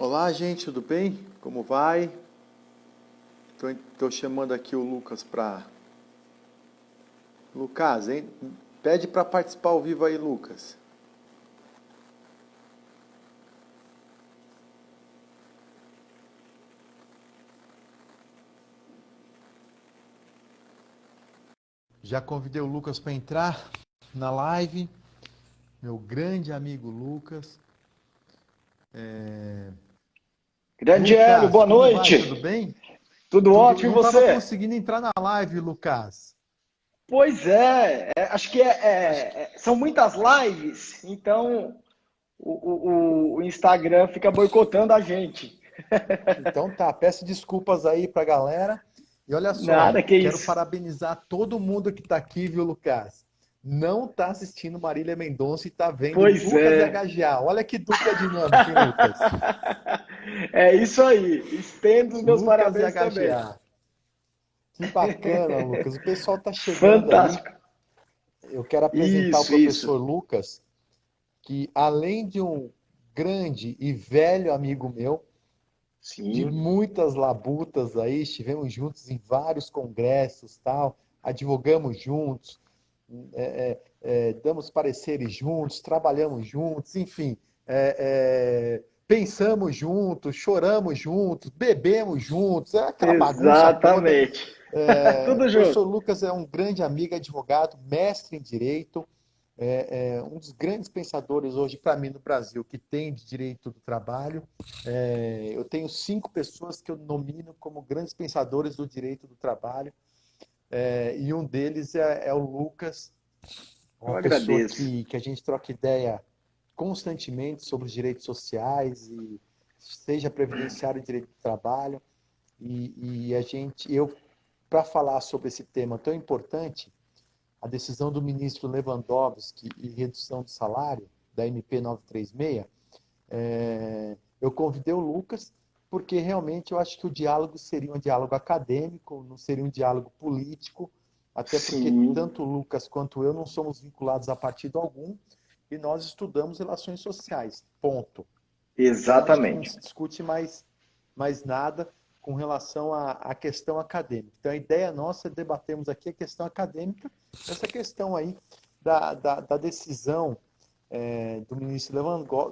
Olá, gente, tudo bem? Como vai? Estou chamando aqui o Lucas para... Lucas, hein? Pede para participar ao vivo aí, Lucas. Já convidei o Lucas para entrar na live. Meu grande amigo Lucas. Grande Hélio, Lucas, boa como vai? noite. Tudo bem? Tudo Tudo... ótimo e Não estava você? conseguindo entrar na live, Lucas. Pois é, acho que Acho que... são muitas lives, então o Instagram fica boicotando a gente. Então tá, peço desculpas aí pra galera. E olha só, Nada, que quero isso. parabenizar todo mundo que tá aqui, viu, Lucas? Não tá assistindo Marília Mendonça e tá vendo Pois Lucas e é. HGA. Olha que dupla dinâmica, hein, Lucas? É isso aí. Estendo os meus Lucas e parabéns também. HGA. Que bacana, Lucas. O pessoal tá chegando aí. Fantástico. Eu quero apresentar o Isso. professor Lucas, que além de um grande e velho amigo meu, de Sim, muitas labutas aí, estivemos juntos em vários congressos, tal, advogamos juntos, damos pareceres juntos, trabalhamos juntos, enfim, pensamos juntos, choramos juntos, bebemos juntos, é aquela bagunça toda. exatamente. O Tudo professor junto. Lucas é um grande amigo, advogado, mestre em direito, um dos grandes pensadores hoje, para mim, no Brasil, que tem de direito do trabalho. Eu tenho 5 pessoas que eu nomino como grandes pensadores do direito do trabalho, e um deles é o Lucas, Eu uma pessoa agradeço. que a gente troca ideia constantemente sobre os direitos sociais, e seja previdenciário e direito do trabalho, e eu, para falar sobre esse tema tão importante, a decisão do ministro Lewandowski e redução do salário, da MP 936, eu convidei o Lucas porque realmente eu acho que o diálogo seria um diálogo acadêmico, não seria um diálogo político, até porque Sim, tanto o Lucas quanto eu não somos vinculados a partido algum e nós estudamos relações sociais, ponto. Então acho que não exatamente. se discute mais nada com relação à questão acadêmica. Então a ideia nossa é debatermos aqui a questão acadêmica, essa questão aí da decisão do ministro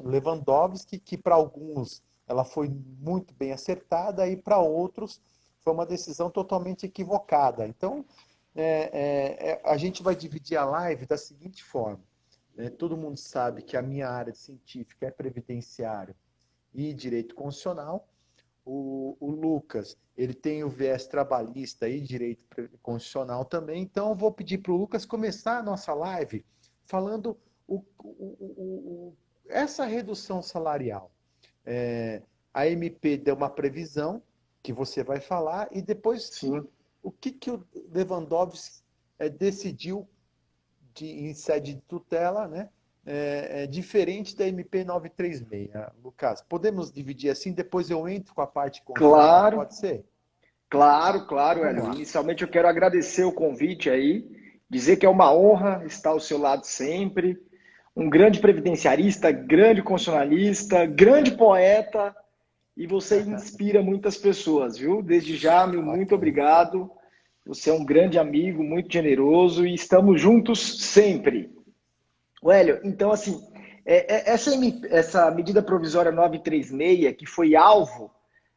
Lewandowski, que para alguns ela foi muito bem acertada e para outros foi uma decisão totalmente equivocada. Então, a gente vai dividir a live da seguinte forma. Todo mundo sabe que a minha área científica é previdenciário e direito constitucional. O Lucas, ele tem o viés trabalhista e direito constitucional também. Então, eu vou pedir para o Lucas começar a nossa live falando essa redução salarial. A MP deu uma previsão que você vai falar e depois Sim. o que o Lewandowski decidiu em sede de tutela, né? Diferente da MP 936. Lucas, podemos dividir assim, depois eu entro com a parte constitucional, Claro, pode ser? Então claro, vamos Hélio. lá. Inicialmente eu quero agradecer o convite aí, dizer que é uma honra estar ao seu lado sempre. Um grande previdenciarista, grande constitucionalista, grande poeta, e você inspira muitas pessoas, viu? Desde já, meu muito Bacana. obrigado. Você é um grande amigo, muito generoso e estamos juntos sempre. Hélio, então assim, essa medida provisória 936, que foi alvo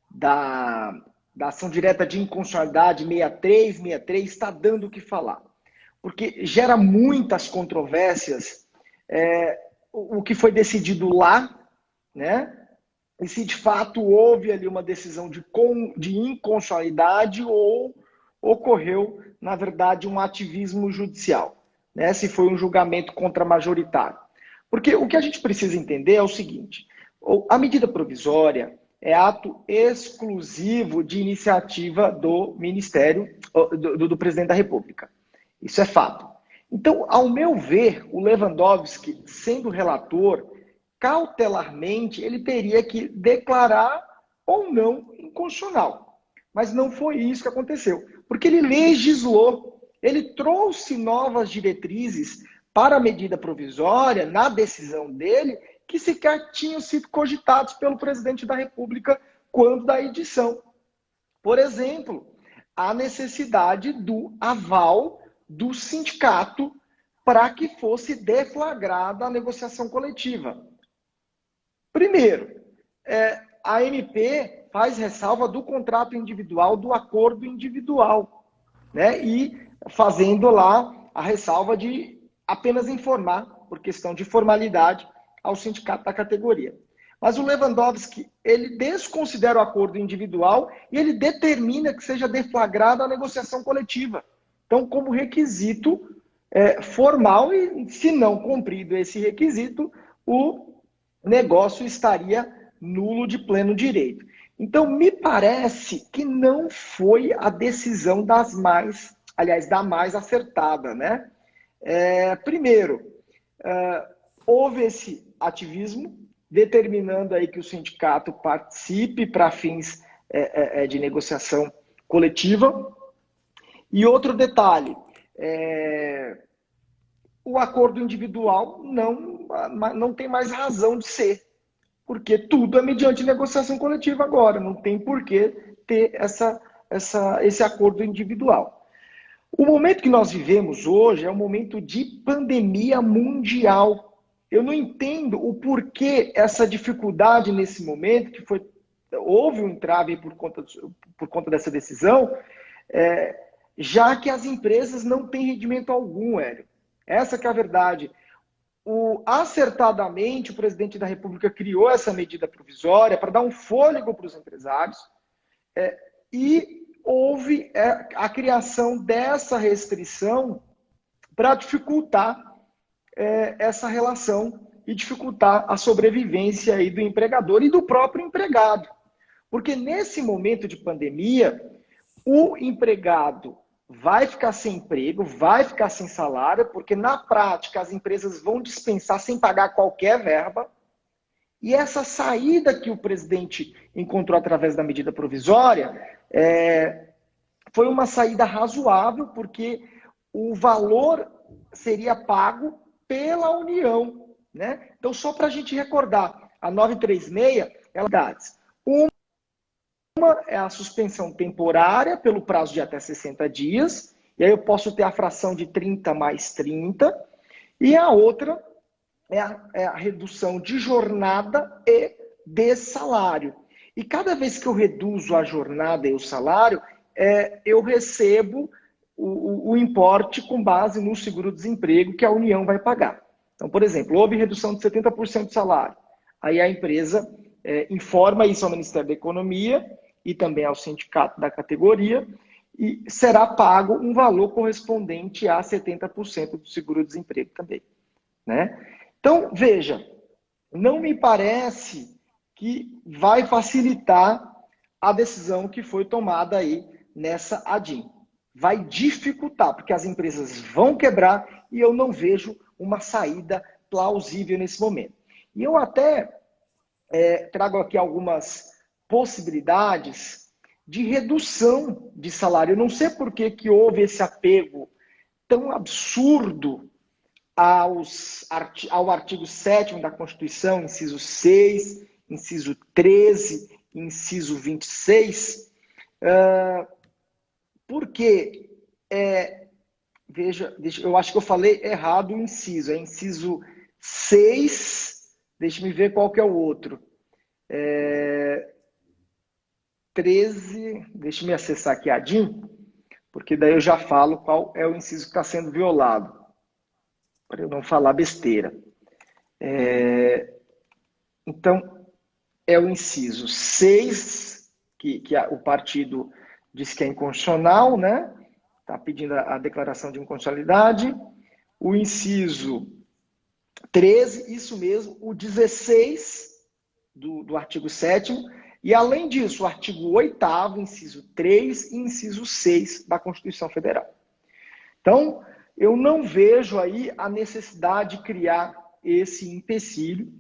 da, da ação direta de inconstitucionalidade 63, está dando o que falar. Porque gera muitas controvérsias o que foi decidido lá, né? E se de fato houve ali uma decisão de inconstitucionalidade ou ocorreu, na verdade, um ativismo judicial, né? Se foi um julgamento contramajoritário. Porque o que a gente precisa entender é o seguinte: a medida provisória é ato exclusivo de iniciativa do Ministério, do Presidente da República. Isso é fato. Então, ao meu ver, o Lewandowski, sendo relator, cautelarmente ele teria que declarar ou não inconstitucional. Mas não foi isso que aconteceu, porque ele legislou, ele trouxe novas diretrizes para a medida provisória, na decisão dele, que sequer tinham sido cogitados pelo presidente da República quando da edição. Por exemplo, a necessidade do aval do sindicato para que fosse deflagrada a negociação coletiva. Primeiro, a MP faz ressalva do contrato individual, do acordo individual, né? E fazendo lá a ressalva de apenas informar, por questão de formalidade, ao sindicato da categoria. Mas o Lewandowski, ele desconsidera o acordo individual e ele determina que seja deflagrada a negociação coletiva. Então, como requisito formal, e se não cumprido esse requisito, o negócio estaria nulo de pleno direito. Então, me parece que não foi a decisão da mais acertada, né? Primeiro, houve esse ativismo, determinando aí que o sindicato participe para fins de negociação coletiva. E outro detalhe, o acordo individual não tem mais razão de ser, porque tudo é mediante negociação coletiva agora, não tem por que ter esse acordo individual. O momento que nós vivemos hoje é um momento de pandemia mundial. Eu não entendo o porquê essa dificuldade nesse momento, houve um entrave por conta dessa decisão, já que as empresas não têm rendimento algum, Hélio. Essa que é a verdade. Acertadamente, o presidente da República criou essa medida provisória para dar um fôlego para os empresários e houve a criação dessa restrição para dificultar essa relação e dificultar a sobrevivência aí do empregador e do próprio empregado. Porque nesse momento de pandemia, o empregado vai ficar sem emprego, vai ficar sem salário, porque na prática as empresas vão dispensar sem pagar qualquer verba. E essa saída que o presidente encontrou através da medida provisória foi uma saída razoável, porque o valor seria pago pela União, né? Então, só para a gente recordar, a 936, ela dá uma é a suspensão temporária pelo prazo de até 60 dias, e aí eu posso ter a fração de 30 mais 30, e a outra é a redução de jornada e de salário. E cada vez que eu reduzo a jornada e o salário, eu recebo o importe com base no seguro-desemprego que a União vai pagar. Então, por exemplo, houve redução de 70% do salário. Aí a empresa informa isso ao Ministério da Economia e também ao sindicato da categoria e será pago um valor correspondente a 70% do seguro-desemprego também, né? Então, veja, não me parece que vai facilitar a decisão que foi tomada aí nessa ADIM. Vai dificultar, porque as empresas vão quebrar e eu não vejo uma saída plausível nesse momento. E eu até trago aqui algumas possibilidades de redução de salário. Eu não sei por que houve esse apego tão absurdo ao artigo 7º da Constituição, inciso 6, inciso 13, inciso 26, porque, veja, eu acho que eu falei errado o inciso, é inciso 6, deixa-me ver qual que é o outro. 13, deixa-me acessar aqui a DIN, porque daí eu já falo qual é o inciso que está sendo violado, para eu não falar besteira. Então, é o inciso 6, que o partido diz que é inconstitucional, né? Está pedindo a declaração de inconstitucionalidade. O inciso 13, isso mesmo, o 16 do artigo 7º, e além disso, o artigo 8º, inciso 3 e inciso 6 da Constituição Federal. Então, eu não vejo aí a necessidade de criar esse empecilho,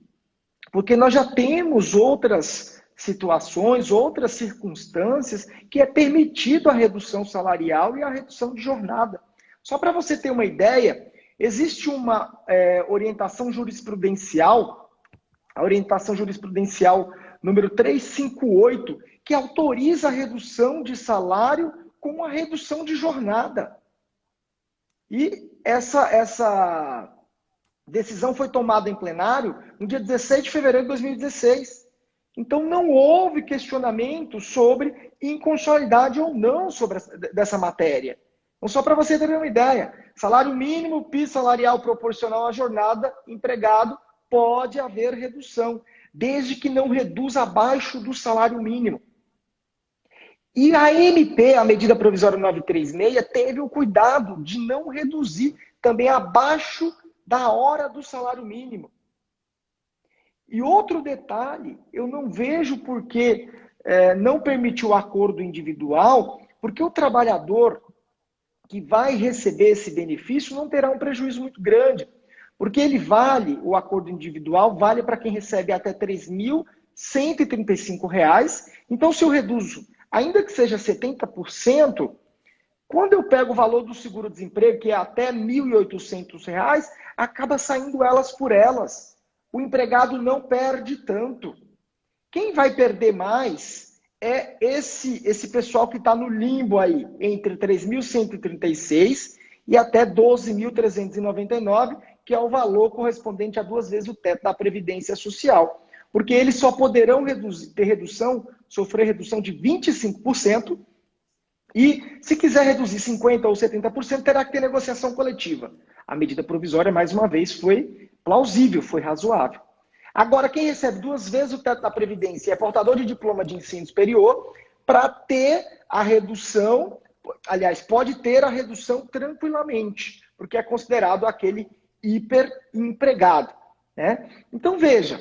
porque nós já temos outras situações, outras circunstâncias que é permitido a redução salarial e a redução de jornada. Só para você ter uma ideia, existe uma orientação jurisprudencial a orientação jurisprudencial número 358, que autoriza a redução de salário com a redução de jornada. E essa decisão foi tomada em plenário no dia 16 de fevereiro de 2016. Então, não houve questionamento sobre inconstitucionalidade ou não dessa matéria. Então, só para você ter uma ideia, salário mínimo, piso salarial proporcional à jornada, empregado, pode haver redução, desde que não reduza abaixo do salário mínimo. E a MP, a medida provisória 936, teve o cuidado de não reduzir também abaixo da hora do salário mínimo. E outro detalhe, eu não vejo por que não permitir o acordo individual, porque o trabalhador que vai receber esse benefício não terá um prejuízo muito grande. Porque ele vale, o acordo individual, vale para quem recebe até R$ 3.135. Então, se eu reduzo, ainda que seja 70%, quando eu pego o valor do seguro-desemprego, que é até R$ 1.800, acaba saindo elas por elas. O empregado não perde tanto. Quem vai perder mais é esse pessoal que está no limbo aí, entre 3.136 e até 12.399, que é o valor correspondente a 2 vezes o teto da Previdência Social. Porque eles só poderão sofrer redução de 25%, e se quiser reduzir 50% ou 70%, terá que ter negociação coletiva. A medida provisória, mais uma vez, foi plausível, foi razoável. Agora, quem recebe 2 vezes o teto da Previdência é portador de diploma de ensino superior, para ter a redução, aliás, pode ter a redução tranquilamente, porque é considerado aquele hiperempregado, né? Então, veja,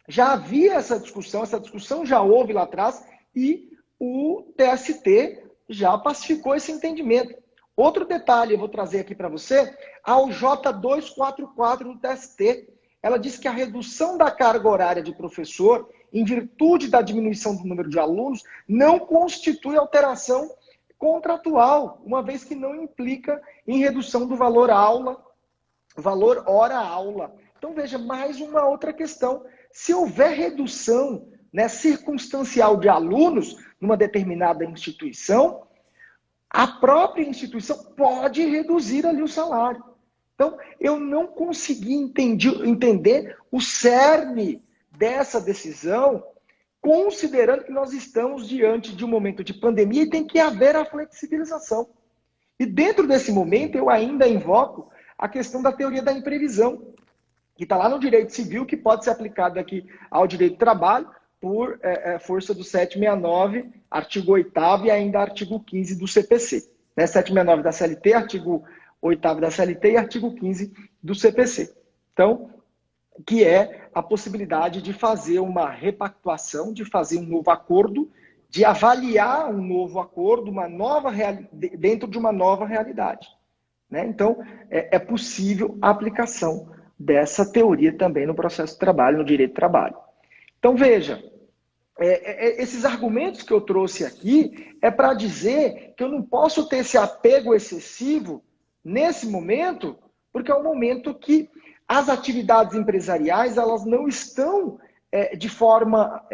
já havia essa discussão já houve lá atrás, e o TST já pacificou esse entendimento. Outro detalhe, eu vou trazer aqui para você, a OJ 244 do TST. Ela diz que a redução da carga horária de professor, em virtude da diminuição do número de alunos, não constitui alteração contratual, uma vez que não implica em redução do valor hora-aula. Então, veja, mais uma outra questão. Se houver redução, né, circunstancial de alunos numa determinada instituição, a própria instituição pode reduzir ali o salário. Então, eu não consegui entender o cerne dessa decisão, considerando que nós estamos diante de um momento de pandemia e tem que haver a flexibilização. E dentro desse momento, eu ainda invoco a questão da teoria da imprevisão, que está lá no direito civil, que pode ser aplicado aqui ao direito do trabalho, por força do 769, artigo 8º e ainda artigo 15 do CPC. Né? 769 da CLT, artigo 8º da CLT e artigo 15 do CPC. Então, que é a possibilidade de fazer uma repactuação, de fazer um novo acordo, de avaliar um novo acordo, dentro de uma nova realidade. Né? Então, é possível a aplicação dessa teoria também no processo de trabalho, no direito do trabalho. Então, veja, esses argumentos que eu trouxe aqui é para dizer que eu não posso ter esse apego excessivo nesse momento, porque é um momento que as atividades empresariais elas não estão de forma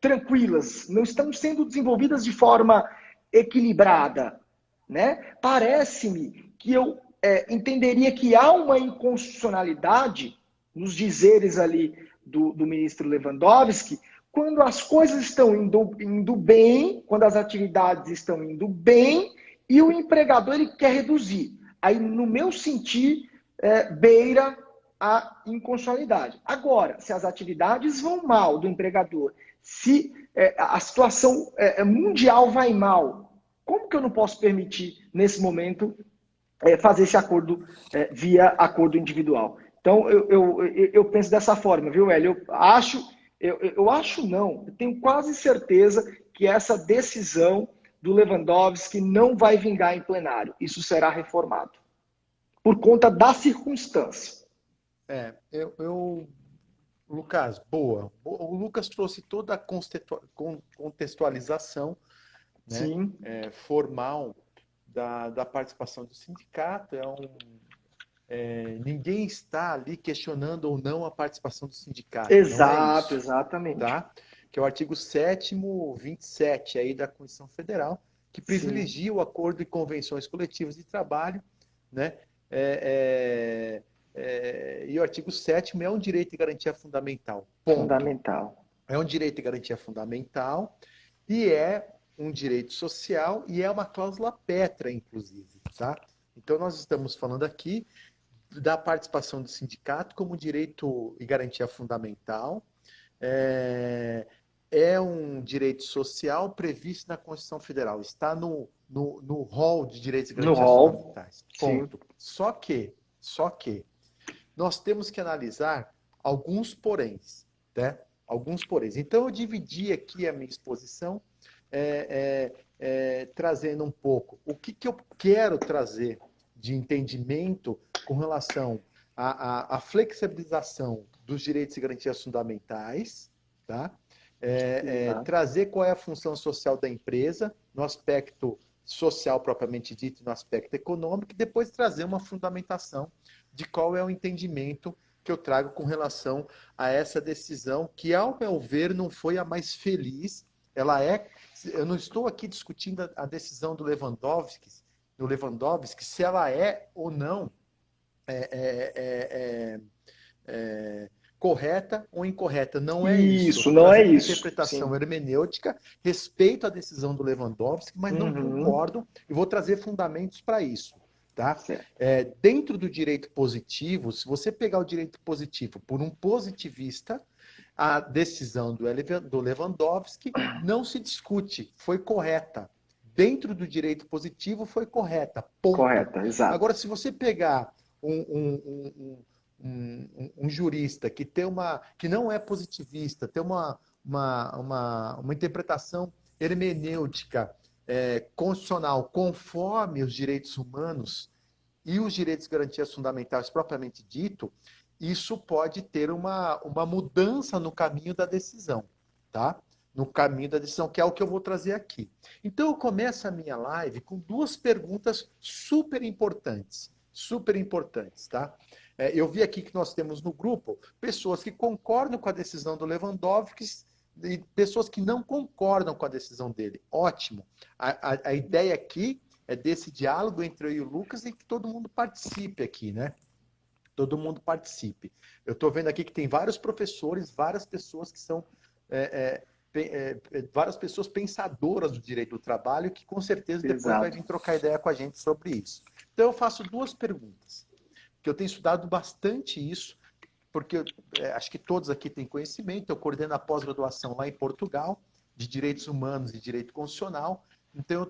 tranquilas, não estão sendo desenvolvidas de forma equilibrada. Né? Parece-me que eu entenderia que há uma inconstitucionalidade nos dizeres ali do ministro Lewandowski, quando as coisas estão indo bem, quando as atividades estão indo bem, e o empregador ele quer reduzir. Aí, no meu sentir, beira a inconstitucionalidade. Agora, se as atividades vão mal do empregador, se a situação mundial vai mal, como que eu não posso permitir, nesse momento, fazer esse acordo via acordo individual? Então, eu penso dessa forma, viu, Hélio? Eu acho não, eu tenho quase certeza que essa decisão do Lewandowski não vai vingar em plenário. Isso será reformado. Por conta da circunstância. Lucas, boa. O Lucas trouxe toda a contextualização, né, Sim. Formal da participação do sindicato. ninguém está ali questionando ou não a participação do sindicato. Exato, Não é isso, exatamente. tá? Que é o artigo 7º, 27 aí da Constituição Federal, que Sim, privilegia o acordo e convenções coletivas de trabalho, né? É, e o artigo 7º é um direito e garantia fundamental. Ponto. fundamental. É um direito e garantia fundamental e é um direito social e é uma cláusula pétrea, inclusive, tá? Então, nós estamos falando aqui da participação do sindicato como direito e garantia fundamental. É, é um direito social previsto na Constituição Federal. Está no rol de direitos e No garantias rol, fundamentais. sim. Ponto. Só que, nós temos que analisar alguns poréns, né? Alguns poréns. Então, eu dividi aqui a minha exposição, trazendo um pouco o que eu quero trazer de entendimento com relação à flexibilização dos direitos e garantias fundamentais, tá? Exato. Trazer qual é a função social da empresa no aspecto social propriamente dito, no aspecto econômico, e depois trazer uma fundamentação de qual é o entendimento que eu trago com relação a essa decisão, que, ao meu ver, não foi a mais feliz. Ela é. Eu não estou aqui discutindo a decisão do Lewandowski, se ela é ou não é, é, é, correta ou incorreta. Não é isso. Eu Isso, estou não é trazendo uma isso. interpretação Sim. hermenêutica, respeito à decisão do Lewandowski, mas não Uhum. concordo e vou trazer fundamentos para isso. Tá? Certo. Dentro do direito positivo, se você pegar o direito positivo por um positivista, a decisão do Lewandowski não se discute, foi correta. Dentro do direito positivo, foi correta. Ponto. Correta, exato. Agora, se você pegar um jurista que não é positivista, tem uma interpretação hermenêutica constitucional conforme os direitos humanos e os direitos e garantias fundamentais propriamente dito, isso pode ter uma mudança no caminho da decisão, tá? No caminho da decisão, que é o que eu vou trazer aqui. Então, eu começo a minha live com duas perguntas super importantes, tá? Eu vi aqui que nós temos no grupo pessoas que concordam com a decisão do Lewandowski e pessoas que não concordam com a decisão dele. Ótimo. A ideia aqui é desse diálogo entre eu e o Lucas e que todo mundo participe aqui, né? Todo mundo participe. Eu estou vendo aqui que tem vários professores, várias pessoas que são várias pessoas pensadoras do direito do trabalho que com certeza depois vai Exato. vir trocar ideia com a gente sobre isso. Então eu faço duas perguntas, que eu tenho estudado bastante isso, porque acho que todos aqui têm conhecimento, eu coordeno a pós-graduação lá em Portugal, de Direitos Humanos e Direito Constitucional, então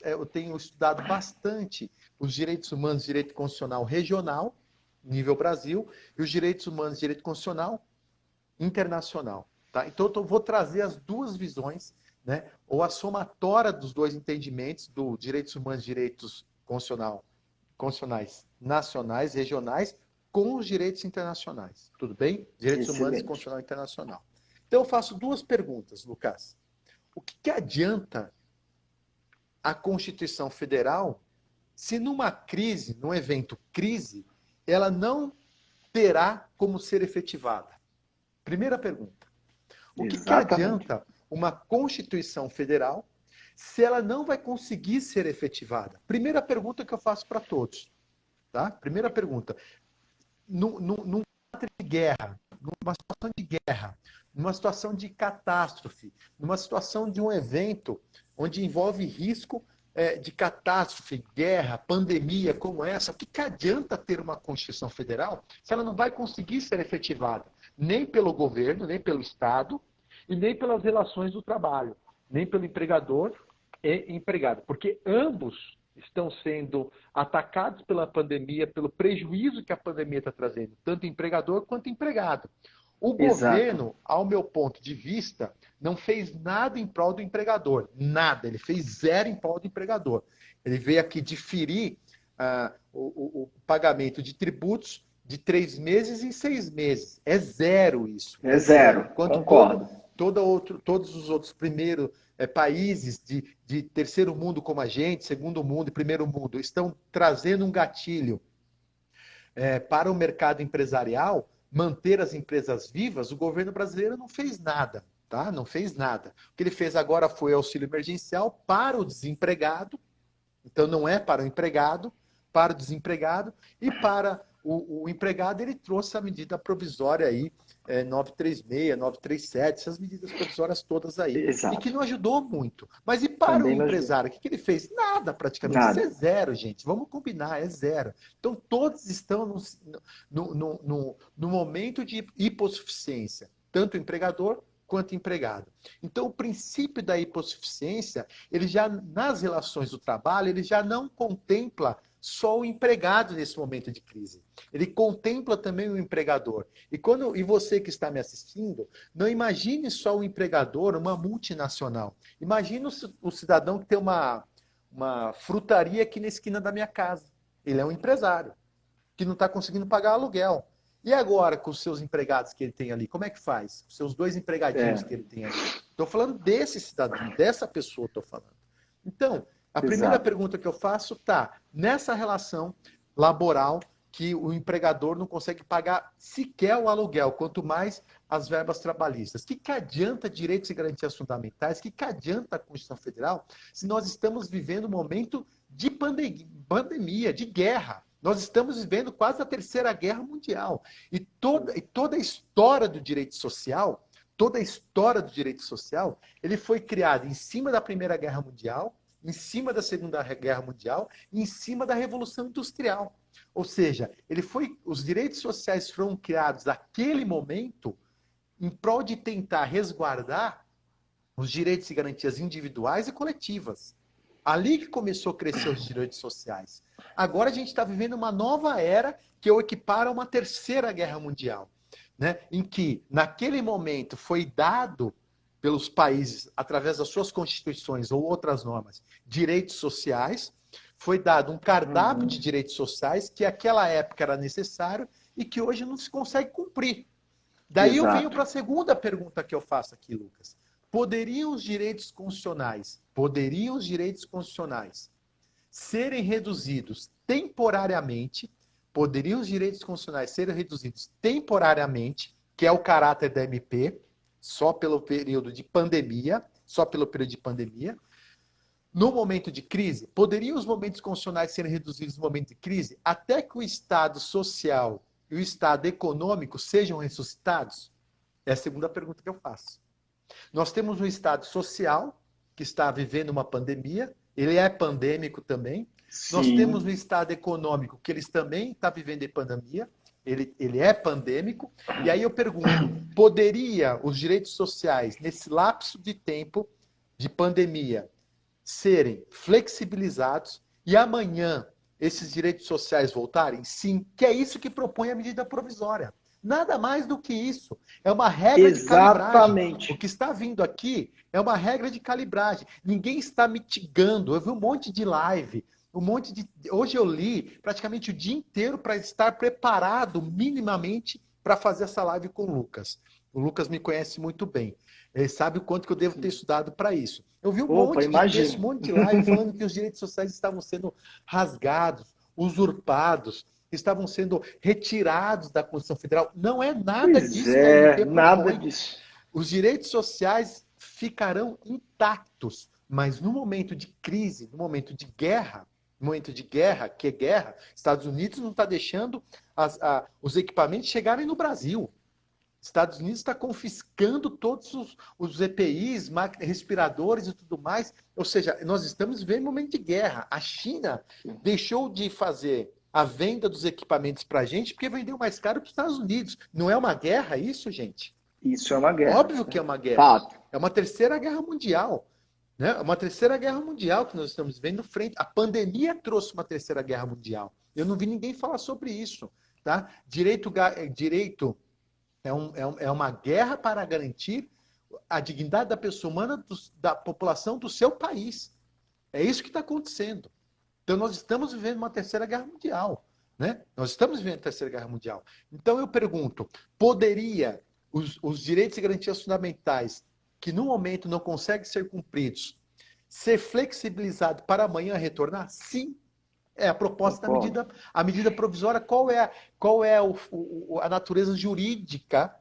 eu tenho estudado bastante os direitos humanos e direito constitucional regional, nível Brasil, e os direitos humanos e direito constitucional internacional. Tá? Então eu vou trazer as duas visões, né, ou a somatória dos dois entendimentos, do direitos humanos e direitos constitucionais nacionais, regionais, com os direitos internacionais. Tudo bem? Direitos humanos e Excelente. constitucional internacional. Então eu faço duas perguntas, Lucas. O que adianta a Constituição Federal se numa crise, num evento crise, ela não terá como ser efetivada? Primeira pergunta. O que Exatamente. adianta uma Constituição Federal se ela não vai conseguir ser efetivada? Primeira pergunta que eu faço para todos. Tá? Primeira pergunta. Num de guerra, numa situação de guerra, numa situação de catástrofe, numa situação de um evento onde envolve risco de catástrofe, guerra, pandemia como essa, o que adianta ter uma Constituição Federal se ela não vai conseguir ser efetivada? Nem pelo governo, nem pelo Estado, e nem pelas relações do trabalho, nem pelo empregador e empregado, porque ambos estão sendo atacados pela pandemia, pelo prejuízo que a pandemia está trazendo, tanto empregador quanto empregado. O Exato. governo, ao meu ponto de vista, não fez nada em prol do empregador. Nada. Ele fez zero em prol do empregador. Ele veio aqui diferir o pagamento de tributos de 3 meses em 6 meses. É zero isso. É É zero. zero. Enquanto Concordo. todos os outros primeiros países de terceiro mundo como a gente, segundo mundo e primeiro mundo, estão trazendo um gatilho para o mercado empresarial manter as empresas vivas, o governo brasileiro não fez nada, tá? Não fez nada. O que ele fez agora foi auxílio emergencial para o desempregado, então não é para o empregado, para o desempregado, e para o empregado ele trouxe a medida provisória aí, 936, 937, essas medidas provisórias todas aí, e que Exato. não ajudou muito. Mas e para o Também não ajuda. empresário, o que ele fez? Nada praticamente, isso é Nada. zero, gente, vamos combinar, é zero. Então todos estão no momento de hipossuficiência, tanto o empregador quanto empregado. Então, o princípio da hipossuficiência, ele já, nas relações do trabalho, ele já não contempla só o empregado nesse momento de crise. Ele contempla também o empregador. E você que está me assistindo, não imagine só o empregador, uma multinacional. Imagine o cidadão que tem uma frutaria aqui na esquina da minha casa. Ele é um empresário que não está conseguindo pagar aluguel. E agora, com os seus empregados que ele tem ali, como é que faz? Os seus 2 empregadinhos que ele tem ali. Estou falando desse cidadão, dessa pessoa estou falando. Então, a primeira Exato. pergunta que eu faço está nessa relação laboral que o empregador não consegue pagar sequer o aluguel, quanto mais as verbas trabalhistas. O que adianta direitos e garantias fundamentais? O que adianta a Constituição Federal se nós estamos vivendo um momento de pandemia, de guerra? Nós estamos vivendo quase a Terceira Guerra Mundial. E toda a história do direito social, ele foi criado em cima da Primeira Guerra Mundial, em cima da Segunda Guerra Mundial e em cima da Revolução Industrial. Ou seja, os direitos sociais foram criados naquele momento em prol de tentar resguardar os direitos e garantias individuais e coletivas. Ali que começou a crescer os direitos sociais. Agora a gente está vivendo uma nova era que eu equiparo a uma Terceira Guerra Mundial, né? Em que, naquele momento, foi dado pelos países, através das suas constituições ou outras normas, direitos sociais, foi dado um cardápio de direitos sociais que naquela época era necessário e que hoje não se consegue cumprir. Daí eu venho para a segunda pergunta que eu faço aqui, Lucas. Poderiam os direitos constitucionais serem reduzidos temporariamente, que é o caráter da MP, só pelo período de pandemia, no momento de crise? Poderiam os momentos constitucionais serem reduzidos no momento de crise até que o Estado social e o Estado econômico sejam ressuscitados? É a segunda pergunta que eu faço. Nós temos um Estado social que está vivendo uma pandemia, ele é pandêmico também. Sim. Nós temos um Estado econômico que ele também está vivendo a pandemia, ele é pandêmico. E aí eu pergunto, poderia os direitos sociais, nesse lapso de tempo de pandemia, serem flexibilizados e amanhã esses direitos sociais voltarem? Sim, que é isso que propõe a medida provisória. Nada mais do que isso. É uma regra de calibragem. O que está vindo aqui é uma regra de calibragem. Ninguém está mitigando. Eu vi um monte de live, hoje eu li praticamente o dia inteiro para estar preparado minimamente para fazer essa live com o Lucas. O Lucas me conhece muito bem. Ele sabe o quanto que eu devo ter estudado para isso. Eu vi um monte de live falando que os direitos sociais estavam sendo rasgados, usurpados, estavam sendo retirados da Constituição Federal. Não é nada disso que a MP nada disso. Os direitos sociais ficarão intactos, mas no momento de crise, no momento de guerra, que é guerra, Estados Unidos não está deixando os equipamentos chegarem no Brasil. Estados Unidos está confiscando todos os EPIs, respiradores e tudo mais. Ou seja, nós estamos vivendo um momento de guerra. A China deixou de fazer a venda dos equipamentos para a gente porque vendeu mais caro para os Estados Unidos. Não é uma guerra isso, gente? Isso é uma guerra. Óbvio que é uma guerra. Fato. É uma terceira guerra mundial. Né? Uma terceira guerra mundial que nós estamos vendo frente. A pandemia trouxe uma terceira guerra mundial. Eu não vi ninguém falar sobre isso. Tá? Direito é uma guerra para garantir a dignidade da pessoa humana, da população do seu país. É isso que está acontecendo. Então, nós estamos vivendo uma terceira guerra mundial. Né? Nós estamos vivendo a terceira guerra mundial. Então, eu pergunto, poderia os direitos e garantias fundamentais, que no momento não conseguem ser cumpridos, ser flexibilizado para amanhã retornar? Sim. É a proposta da Concordo. a medida provisória, qual é a natureza jurídica,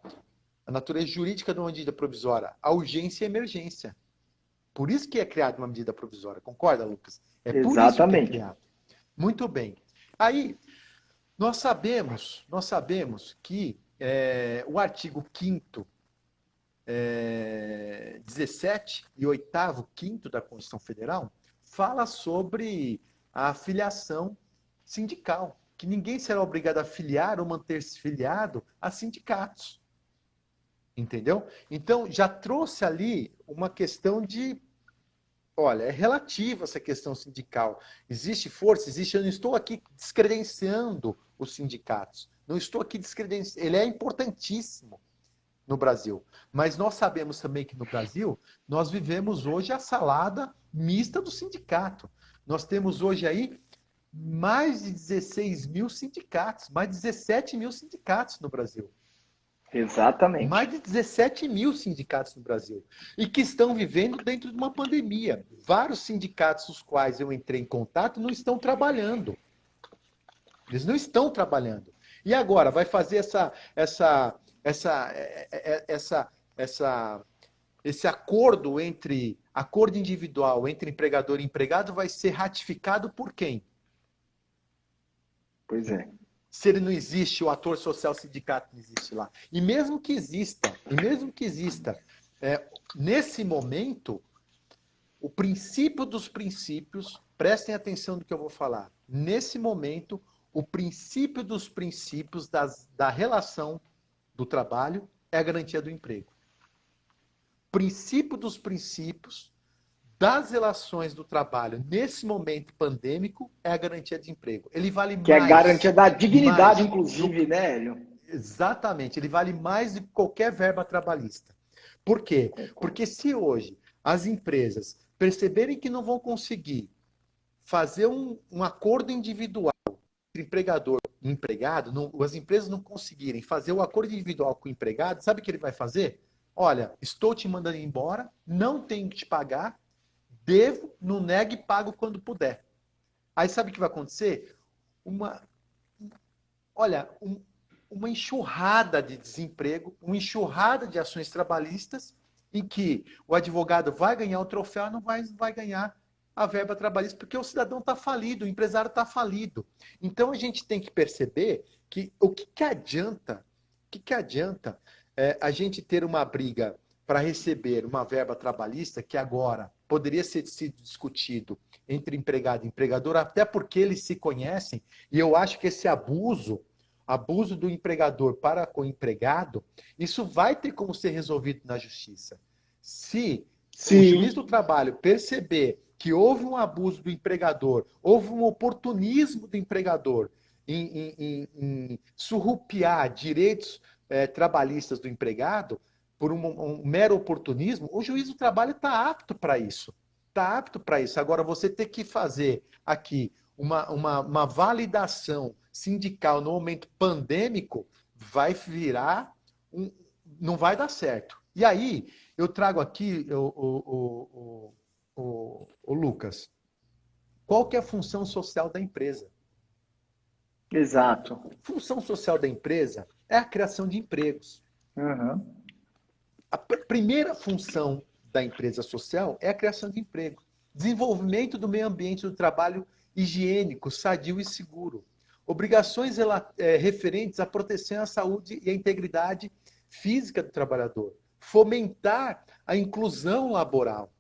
a natureza jurídica de uma medida provisória? A urgência e a emergência. Por isso que é criada uma medida provisória, concorda, Lucas? É por isso que é Exatamente. criado. Muito bem. Aí, nós sabemos que o artigo 5º, 17 e 8º, 5º da Constituição Federal, fala sobre a filiação sindical, que ninguém será obrigado a filiar ou manter-se filiado a sindicatos. Entendeu? Então, já trouxe ali uma questão de, olha, é relativa essa questão sindical. Existe força, existe, eu não estou aqui descredenciando os sindicatos. Não estou aqui descredenciando, ele é importantíssimo no Brasil. Mas nós sabemos também que no Brasil, nós vivemos hoje a salada mista do sindicato. Nós temos hoje aí mais de 16 mil sindicatos, mais de 17 mil sindicatos no Brasil. Exatamente. Mais de 17 mil sindicatos no Brasil. E que estão vivendo dentro de uma pandemia. Vários sindicatos, os quais eu entrei em contato, não estão trabalhando. Eles não estão trabalhando. E agora, vai fazer esse acordo individual entre empregador e empregado vai ser ratificado por quem? Pois é. Se ele não existe, o ator social sindicato não existe lá. E mesmo que exista, nesse momento, o princípio dos princípios, prestem atenção no que eu vou falar. Nesse momento, o princípio dos princípios da relação do trabalho é a garantia do emprego. Princípio dos princípios das relações do trabalho nesse momento pandêmico é a garantia de emprego. Ele vale Que é mais. garantia da dignidade, mais inclusive, né, Hélio? Exatamente, ele vale mais do que qualquer verba trabalhista. Por quê? Porque se hoje as empresas perceberem que não vão conseguir fazer um acordo individual entre empregador e empregado, as empresas não conseguirem fazer o acordo individual com o empregado, sabe o que ele vai fazer? Olha, estou te mandando embora, não tenho que te pagar, devo, não negue e pago quando puder. Aí sabe o que vai acontecer? Uma enxurrada de desemprego, uma enxurrada de ações trabalhistas, em que o advogado vai ganhar o troféu e não vai ganhar a verba trabalhista, porque o cidadão está falido, o empresário está falido. Então a gente tem que perceber que o que adianta a gente ter uma briga para receber uma verba trabalhista que agora poderia ser sido discutido entre empregado e empregador, até porque eles se conhecem, e eu acho que esse abuso do empregador para com o empregado, isso vai ter como ser resolvido na justiça. Se o juiz do trabalho perceber que houve um abuso do empregador, houve um oportunismo do empregador em surrupiar direitos trabalhistas do empregado por um mero oportunismo, o juiz do trabalho está apto para isso. Está apto para isso. Agora, você ter que fazer aqui uma validação sindical no momento pandêmico vai virar não vai dar certo. E aí, eu trago aqui, o Lucas, qual que é a função social da empresa? Exato. A função social da empresa é a criação de empregos. Uhum. A primeira função da empresa social é a criação de emprego. Desenvolvimento do meio ambiente do trabalho higiênico, sadio e seguro. Obrigações referentes à proteção à saúde e à integridade física do trabalhador. Fomentar a inclusão laboral.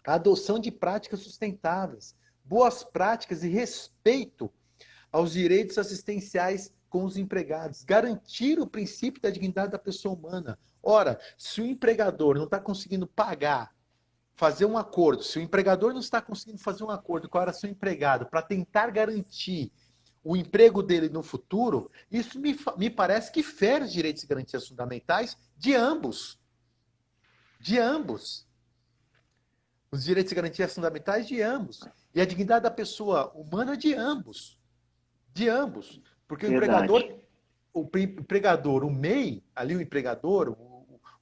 A adoção de práticas sustentáveis. Boas práticas e respeito aos direitos assistenciais com os empregados. Garantir o princípio da dignidade da pessoa humana. Ora, se o empregador não está conseguindo pagar, fazer um acordo, se o empregador não está conseguindo fazer um acordo com o seu empregado para tentar garantir o emprego dele no futuro, isso me parece que fere os direitos e garantias fundamentais de ambos. De ambos. Os direitos e garantias fundamentais de ambos. E a dignidade da pessoa humana de ambos. De ambos. Porque o empregador, o MEI, ali o empregador,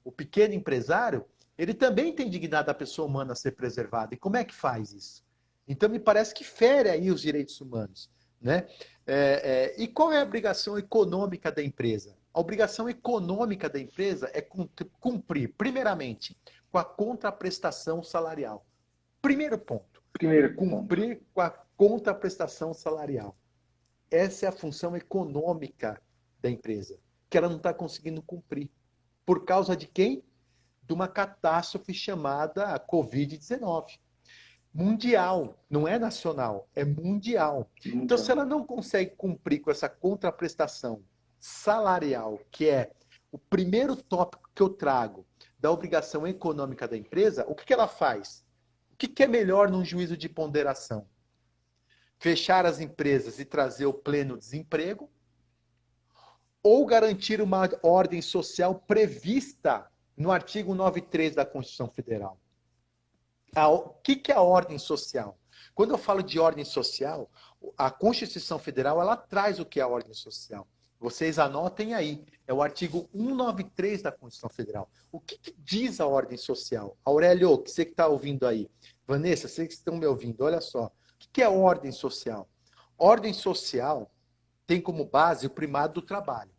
o pequeno empresário, ele também tem dignidade da pessoa humana a ser preservada. E como é que faz isso? Então, me parece que fere aí os direitos humanos, né? E qual é a obrigação econômica da empresa? A obrigação econômica da empresa é cumprir, primeiramente, com a contraprestação salarial. Primeiro ponto, Primeiro ponto. cumprir com a contraprestação salarial. Essa é a função econômica da empresa, que ela não está conseguindo cumprir. Por causa de quem? De uma catástrofe chamada Covid-19. Mundial, não é nacional, é mundial. Então, se Então, ela não consegue cumprir com essa contraprestação salarial, que é o primeiro tópico que eu trago da obrigação econômica da empresa, o que ela faz? O que é melhor num juízo de ponderação? Fechar as empresas e trazer o pleno desemprego? Ou garantir uma ordem social prevista no artigo 93 da Constituição Federal? O que é a ordem social? Quando eu falo de ordem social, a Constituição Federal ela traz o que é a ordem social. Vocês anotem aí. É o artigo 193 da Constituição Federal. O que diz a ordem social? Aurélio, que você que está ouvindo aí. Vanessa, vocês que estão me ouvindo, olha só. O que é ordem social? Ordem social tem como base o primado do trabalho.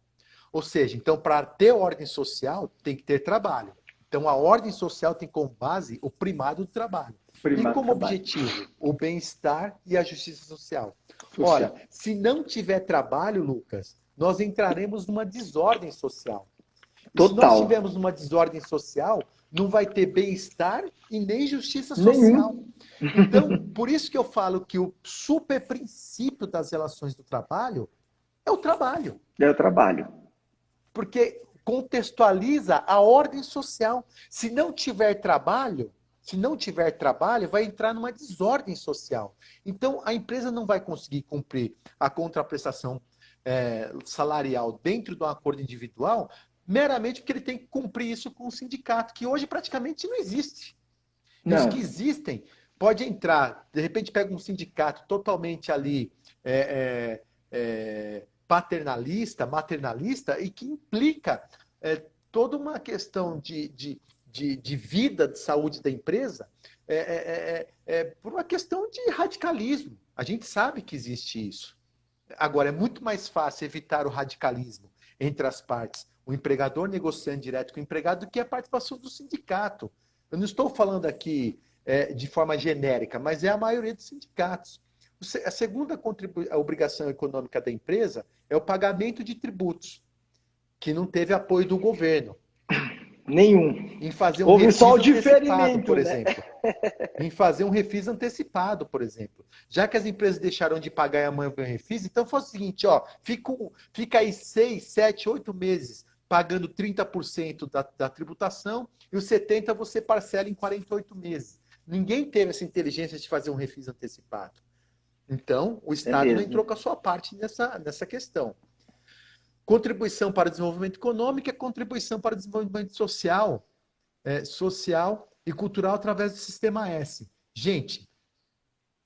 Ou seja, então, para ter ordem social, tem que ter trabalho. Então, a ordem social tem como base o primado do trabalho. E como objetivo, o bem-estar e a justiça social. Ora, se não tiver trabalho, Lucas, nós entraremos numa desordem social. E se nós tivermos uma desordem social, não vai ter bem-estar e nem justiça social. Então, por isso que eu falo que o super princípio das relações do trabalho é o trabalho. É o trabalho. Porque contextualiza a ordem social. Se não tiver trabalho, vai entrar numa desordem social. Então, a empresa não vai conseguir cumprir a contraprestação salarial dentro de um acordo individual, meramente porque ele tem que cumprir isso com o sindicato, que hoje praticamente não existe. E os que existem, pode entrar, de repente pega um sindicato totalmente ali paternalista, maternalista, e que implica toda uma questão de vida, de saúde da empresa, por uma questão de radicalismo. A gente sabe que existe isso. Agora, é muito mais fácil evitar o radicalismo entre as partes, o empregador negociando direto com o empregado, do que a participação do sindicato. Eu não estou falando aqui de forma genérica, mas é a maioria dos sindicatos. A segunda obrigação econômica da empresa é o pagamento de tributos, que não teve apoio do governo. Nenhum. Em fazer um Houve refis só o antecipado, por diferimento, exemplo. Em fazer um refis antecipado, por exemplo. Já que as empresas deixaram de pagar e amanhã vem o refis, então foi o seguinte, ó, fica aí 6, 7, 8 meses pagando 30% da tributação e os 70% você parcela em 48 meses. Ninguém teve essa inteligência de fazer um refis antecipado. Então, o Estado não entrou com a sua parte nessa questão. Contribuição para o desenvolvimento econômico é contribuição para o desenvolvimento social, social e cultural através do Sistema S. Gente,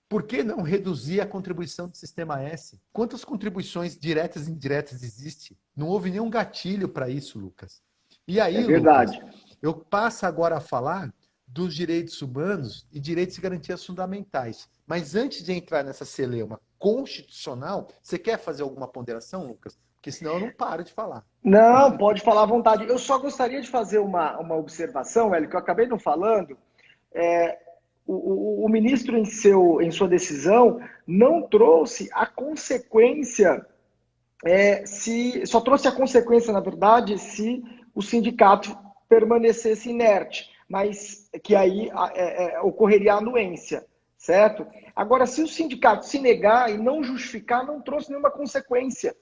por que não reduzir a contribuição do Sistema S? Quantas contribuições diretas e indiretas existem? Não houve nenhum gatilho para isso, Lucas. E aí, verdade. Lucas, eu passo agora a falar dos direitos humanos e direitos e garantias fundamentais. Mas antes de entrar nessa celeuma constitucional, você quer fazer alguma ponderação, Lucas? Porque senão eu não paro de falar. Não, pode falar à vontade. Eu só gostaria de fazer uma observação, Hélio, que eu acabei não falando. O ministro, em sua decisão, não trouxe a consequência, só trouxe a consequência, na verdade, se o sindicato permanecesse inerte, mas que aí ocorreria a anuência, certo? Agora, se o sindicato se negar e não justificar, não trouxe nenhuma consequência.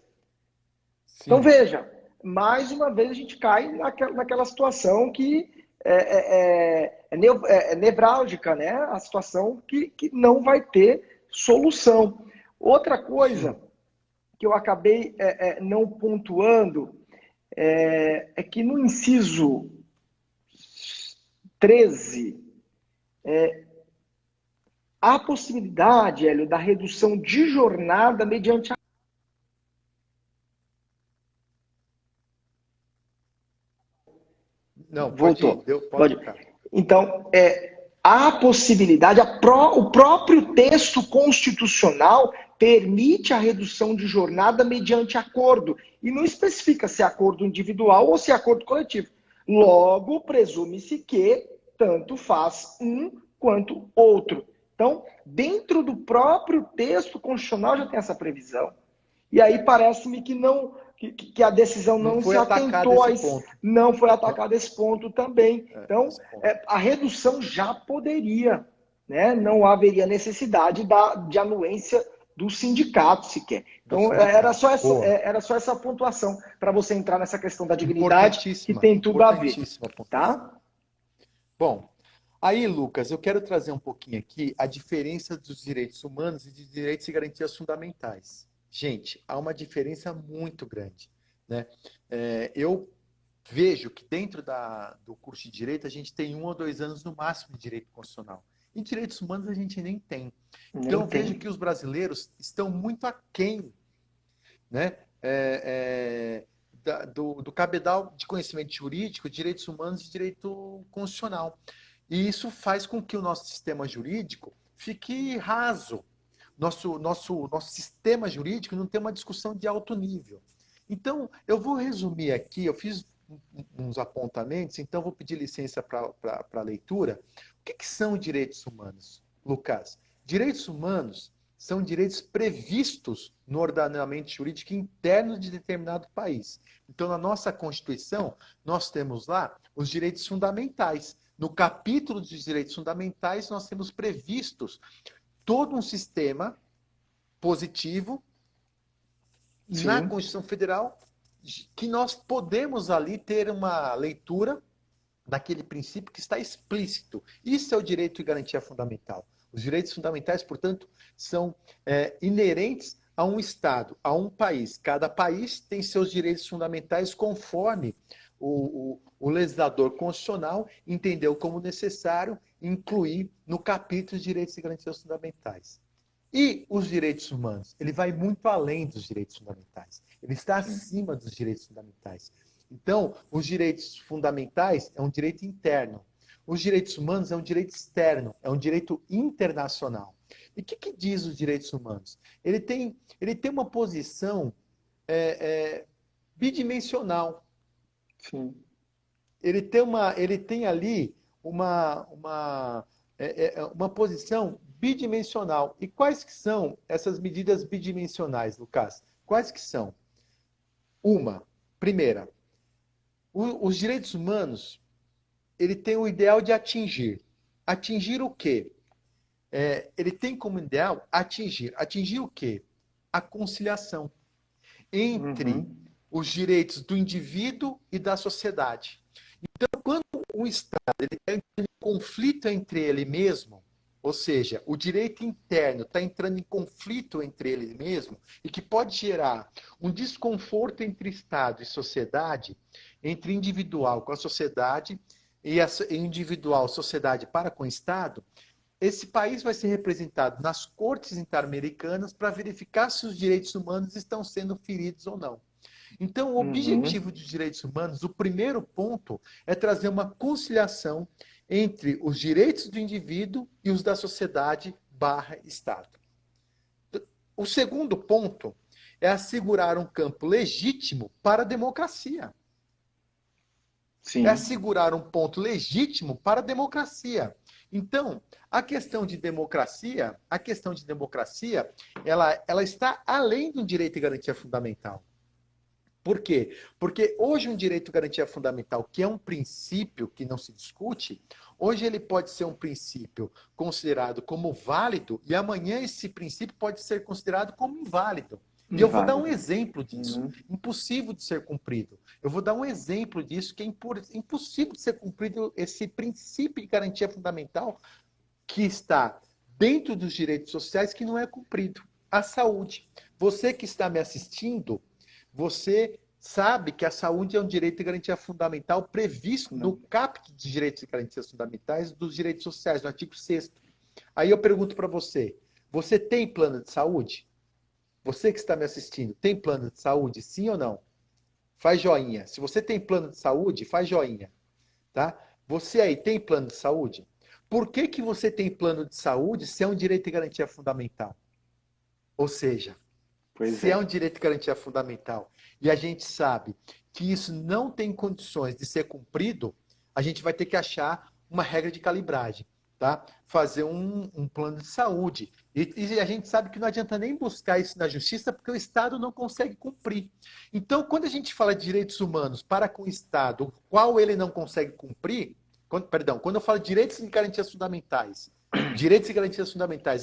Sim. Então, veja, mais uma vez a gente cai naquela situação que é nevrálgica, né? A situação que não vai ter solução. Outra coisa Sim. que eu acabei não pontuando é que no inciso 13, há a possibilidade, Hélio, da redução de jornada mediante a Não, voltou. Pode. Então, há possibilidade, o próprio texto constitucional permite a redução de jornada mediante acordo, e não especifica se é acordo individual ou se é acordo coletivo. Logo, presume-se que tanto faz um quanto outro. Então, dentro do próprio texto constitucional já tem essa previsão. E aí parece-me que não, que a decisão não se atentou a isso, não foi atacado esse ponto também. Então, a redução já poderia, né? Não haveria necessidade de anuência do sindicato sequer. Então, era só essa pontuação para você entrar nessa questão da dignidade, que tem tudo a ver. Tá? Bom, aí, Lucas, eu quero trazer um pouquinho aqui a diferença dos direitos humanos e de direitos e garantias fundamentais. Gente, há uma diferença muito grande, né? Eu vejo que dentro do curso de Direito a gente tem 1 ou 2 anos no máximo de Direito Constitucional. Em Direitos Humanos a gente nem tem. Então eu vejo que os brasileiros estão muito aquém, né? Do cabedal de conhecimento jurídico, Direitos Humanos e Direito Constitucional. E isso faz com que o nosso sistema jurídico fique raso. Nosso sistema jurídico não tem uma discussão de alto nível. Então, eu vou resumir aqui, eu fiz uns apontamentos, então vou pedir licença para a leitura. O que são direitos humanos, Lucas? Direitos humanos são direitos previstos no ordenamento jurídico interno de determinado país. Então, na nossa Constituição, nós temos lá os direitos fundamentais. No capítulo dos direitos fundamentais, nós temos previstos todo um sistema positivo na Constituição Federal que nós podemos ali ter uma leitura daquele princípio que está explícito. Isso é o direito e garantia fundamental. Os direitos fundamentais, portanto, são inerentes a um Estado, a um país. Cada país tem seus direitos fundamentais conforme o legislador constitucional entendeu como necessário incluir no capítulo de direitos e garantias fundamentais. E os direitos humanos? Ele vai muito além dos direitos fundamentais. Ele está acima dos direitos fundamentais. Então, os direitos fundamentais é um direito interno. Os direitos humanos é um direito externo, é um direito internacional. E o que diz os direitos humanos? Ele tem uma posição bidimensional. Sim. Ele tem ali uma posição bidimensional. E quais que são essas medidas bidimensionais, Lucas? Quais que são? Primeira, os direitos humanos, ele tem o ideal de atingir. Atingir o quê? Ele tem como ideal atingir. Atingir o quê? A conciliação entre os direitos do indivíduo e da sociedade. Então, quando um Estado está entrando em conflito entre ele mesmo, ou seja, o direito interno está entrando em conflito entre ele mesmo, e que pode gerar um desconforto entre Estado e sociedade, entre individual com a sociedade e a individual sociedade para com o Estado, esse país vai ser representado nas cortes inter-americanas para verificar se os direitos humanos estão sendo feridos ou não. Então, o objetivo dos direitos humanos, o primeiro ponto, é trazer uma conciliação entre os direitos do indivíduo e os da sociedade / Estado. O segundo ponto é assegurar um campo legítimo para a democracia. Sim. É assegurar um ponto legítimo para a democracia. Então, a questão de democracia, ela está além do direito e garantia fundamental. Por quê? Porque hoje um direito e garantia fundamental, que é um princípio que não se discute, hoje ele pode ser um princípio considerado como válido e amanhã esse princípio pode ser considerado como inválido. E eu vou dar um exemplo disso. Impossível de ser cumprido. Eu vou dar um exemplo disso que é impossível de ser cumprido esse princípio de garantia fundamental que está dentro dos direitos sociais que não é cumprido. A saúde. Você que está me assistindo, você sabe que a saúde é um direito e garantia fundamental previsto no caput de direitos e garantias fundamentais dos direitos sociais, no artigo 6º. Aí eu pergunto para você, você tem plano de saúde? Você que está me assistindo, tem plano de saúde, sim ou não? Faz joinha. Se você tem plano de saúde, faz joinha. Tá? Você aí tem plano de saúde? Por que que você tem plano de saúde se é um direito e garantia fundamental? Ou seja, Pois se é um é. direito e garantia fundamental e a gente sabe que isso não tem condições de ser cumprido, a gente vai ter que achar uma regra de calibragem, tá? Fazer um plano de saúde. E a gente sabe que não adianta nem buscar isso na justiça, porque o Estado não consegue cumprir. Então, quando a gente fala de direitos humanos para com o Estado, o qual ele não consegue cumprir, quando eu falo de direitos e garantias fundamentais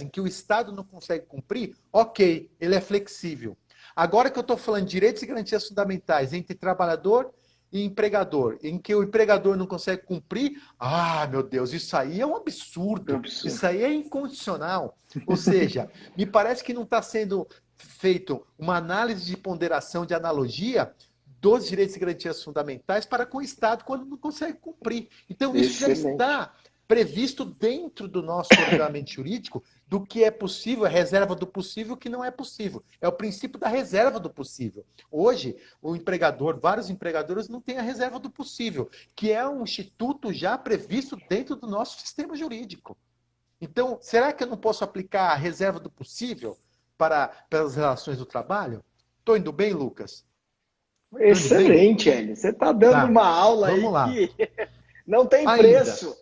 em que o Estado não consegue cumprir, ok, ele é flexível. Agora que eu estou falando de direitos e garantias fundamentais entre trabalhador e empregador, em que o empregador não consegue cumprir, meu Deus, isso aí é um É um absurdo, absurdo. isso aí é incondicional. Ou seja, me parece que não está sendo feito uma análise de ponderação, de analogia dos direitos e garantias fundamentais para com o Estado quando não consegue cumprir. Então, isso já Excelente. está previsto dentro do nosso ordenamento jurídico do que é possível, a reserva do possível, o que não é possível. É o princípio da reserva do possível. Hoje, o empregador, vários empregadores não têm a reserva do possível, que é um instituto já previsto dentro do nosso sistema jurídico. Então, será que eu não posso aplicar a reserva do possível para as relações do trabalho? Estou indo bem, Lucas? Estou indo bem? Excelente, Hélio. Você está dando Tá. uma aula Vamos aí lá. que não tem Ainda. preço.